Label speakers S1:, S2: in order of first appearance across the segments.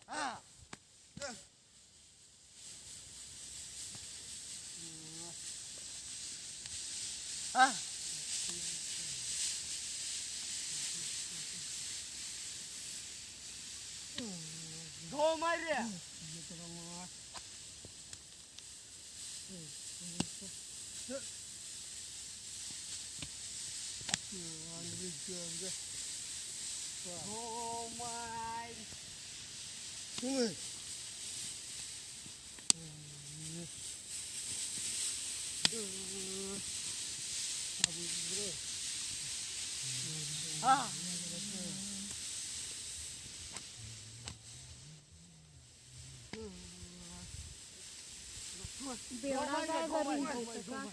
S1: हाँ हाँ घो मार रे घो मार हाँ
S2: बेवड़ा जाए गरीब का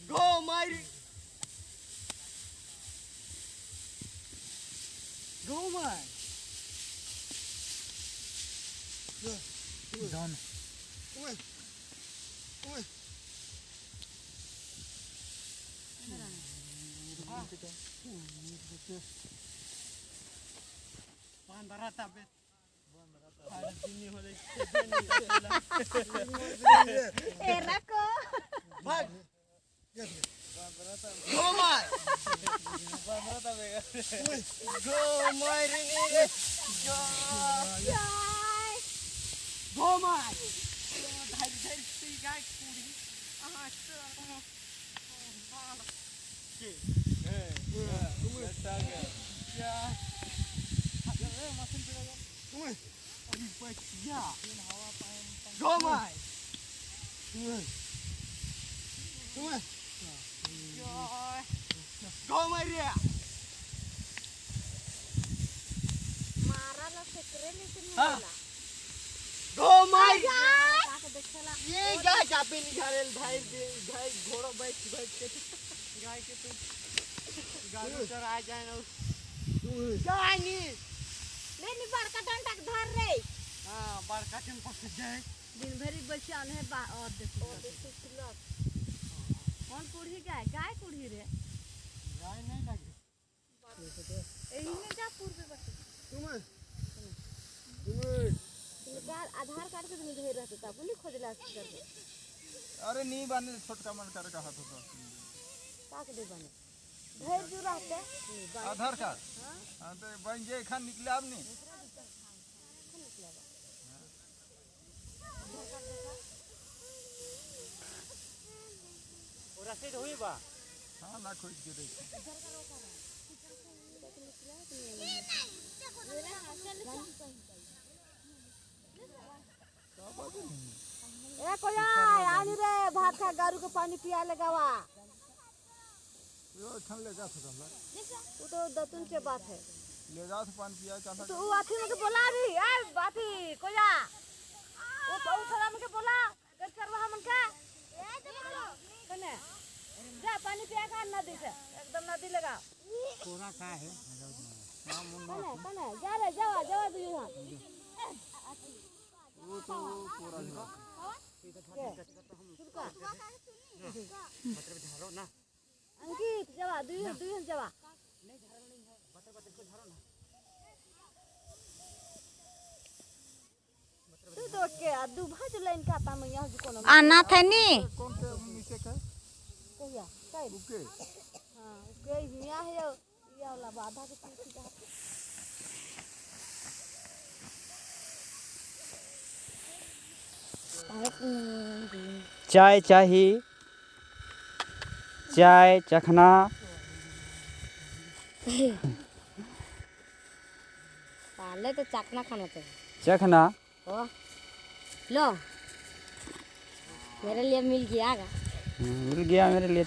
S1: घो मार घो मार
S3: Done.
S1: Bandara tapi. Ada sini boleh.
S2: तेरा को
S1: Bag. Go mai. Go mai ini.
S2: यार
S1: Go mai. Dari tiga kuri. Ah, ya. Ada mesin pedagang. Adi pecah. Go mai. Go mai dia.
S2: मारा ला सेकरे लेकिन
S1: हाँ।
S2: होला
S1: Go mai.
S2: ताके देखला
S1: ये गाय चापे निकालेल भाई गाय घोड़ा बैठ बैठ के गाय के तो गाय उधर आ जाए ना गाय नी
S2: ले नी बड़का डंडा के धर रे
S1: हां बड़का टेम पक जाए
S2: दिन भरी बचाल है बा और देखो कौन कुड़ी गाय कुड़ी रे
S1: गाय नहीं लगे
S2: एही में जा पूर्व बस आधार कार्ड के दिन घेर रहते ता बोली खोजला कर
S3: अरे नहीं बाने छोटका मन कर का हाथ होता
S2: ताक दे बने घेर जो रहते
S3: आधार कार्ड हां तो बन जे खान निकले अब नहीं
S1: और रसीद हुई बा
S3: हां ना खोज के देख
S2: ए कोया आनी रे भात खा गारू को पानी पिया लगावा
S3: यो ठन ले जा सकम
S2: वो तो दतुन के बात है
S3: ले जा पानी पिया चाहता
S2: तो वो आथी में के बोला री ए बाथी कोया वो बहु थरा में के बोला कर करवा मन का कने जा पानी पिया का नदी से एकदम नदी लगा
S1: कोरा का है
S2: कने कने जा रे जावा जावा तू यहां
S3: वो तो पूरा
S2: अंकित जावा दुई जावा तू तो के दू भाज लाइन का पा में यहां कोनो
S4: आना था नी
S3: कौन से मिसे का
S2: कहिया काय
S3: ओके
S2: हां के हिया है या वाला बाधा के पीछे जा
S4: चाय चाहिए चाय चखना
S2: पहले तो चखना खाना चाहिए
S4: चखना
S2: ओ लो मेरे लिए मिल गया
S4: मिल गया मेरे लिए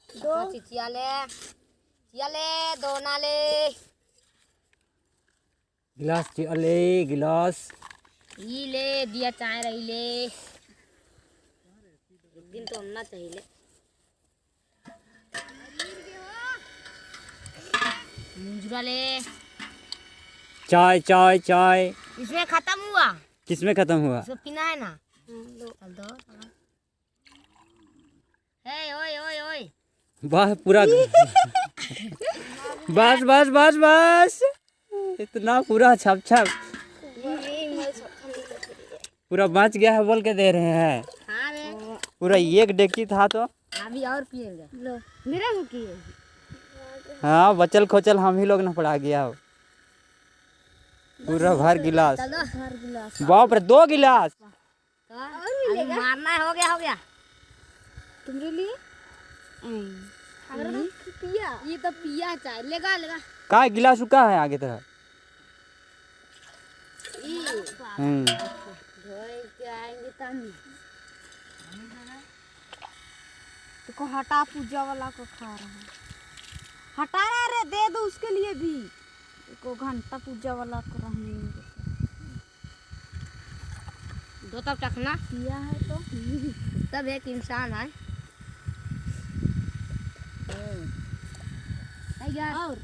S2: दो चियाले दो नाले
S4: गिलास अले गिलास
S2: ई ले दिया चाय रही ले दिन तो होना चाहिए। मुंजरा ले।
S4: चाय चाय चाय।
S2: इसमें खत्म हुआ।
S4: किसमें खत्म हुआ?
S2: इसको पीना है ना। चल दो। हे ओए ओए ओए।
S4: वाह पूरा बस बस बस बस इतना पूरा छप छप पूरा बच गया है बोल के दे रहे हैं।
S2: हाँ रे।
S4: पूरा एक डेक्ची था तो
S2: अभी और पिएगा। लो मेरा को किए।
S4: हाँ बचल खोचल हम ही लोग ना पड़ा गया हो। पूरा भर गिलास।
S2: चलो भर गिलास।
S4: बाप रे 2 गिलास।
S2: तो अभी मारना है। हो गया। तुम्हारे लिए पिया। ये तो पिया चाय लेगा।
S4: का गिलास रुका है आगे तरह।
S2: धोए के आएंगे तब तो हटा पूजा वाला को खा रहा है। हटा रहा रे दे दो उसके लिए भी। को घंटा पूजा वाला को रहेंगे दो तब चखना किया है तो सब एक इंसान है। और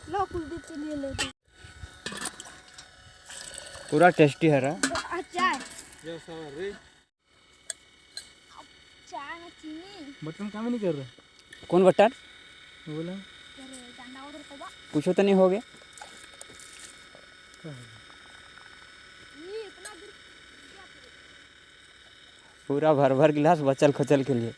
S2: लो कुलदीप के लिए ले दो।
S4: पूरा टेस्टी है रहा।
S2: चाय में चीनी।
S3: बटन काम ही नहीं कर रहा।
S4: कौन बटन?
S3: बोला
S4: कुछ तो नहीं हो गया। पूरा भर भर गिलास बचल खोचल के लिए।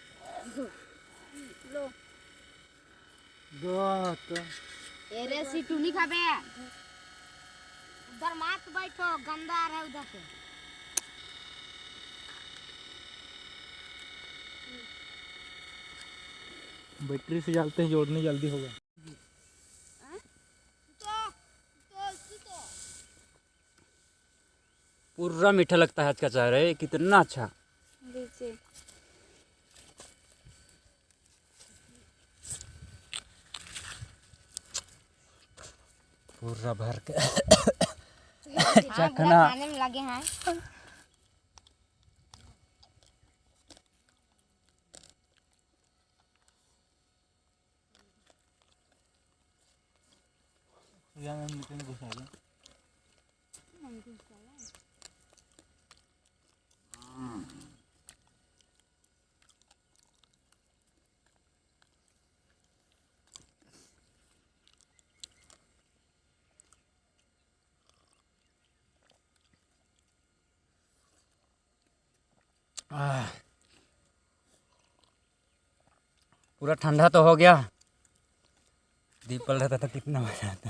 S2: एरे सीटू नहीं खाबे। उधर मत बैठो गंदा आ रहा है उधर से।
S3: बैटरी से डालते हैं जोड़ने जल्दी होगा।
S4: पूरा मीठा लगता है आज का चाय रे। कितना अच्छा। पूरा भर के चखना।
S2: खाने में लगे हैं।
S4: पूरा ठंडा तो हो गया। दीपल रहता तो कितना मजा आता।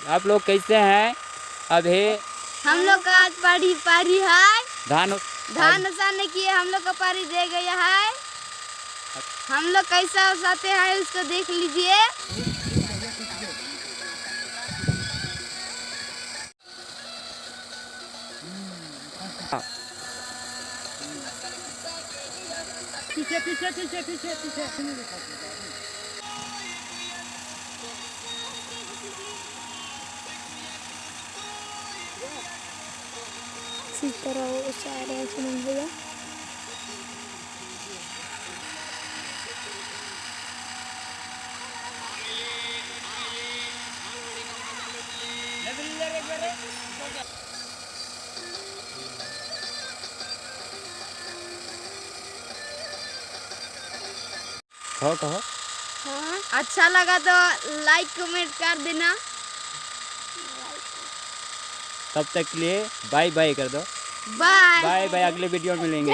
S4: आप लोग कैसे हैं? अभी
S2: हम लोग का आज पारी है।
S4: धान
S2: ओसाने किए हम लोग का पारी दे गया है। हम लोग कैसा ओसाते हैं उसको देख लीजिए।
S1: पीछे
S5: इसी तरह वो सारे सुन भैया
S4: कहो।
S2: हाँ अच्छा लगा तो लाइक कमेंट कर देना।
S4: तब तक के लिए बाय बाय कर दो।
S2: Bye
S4: bye bye. अगले वीडियो में मिलेंगे।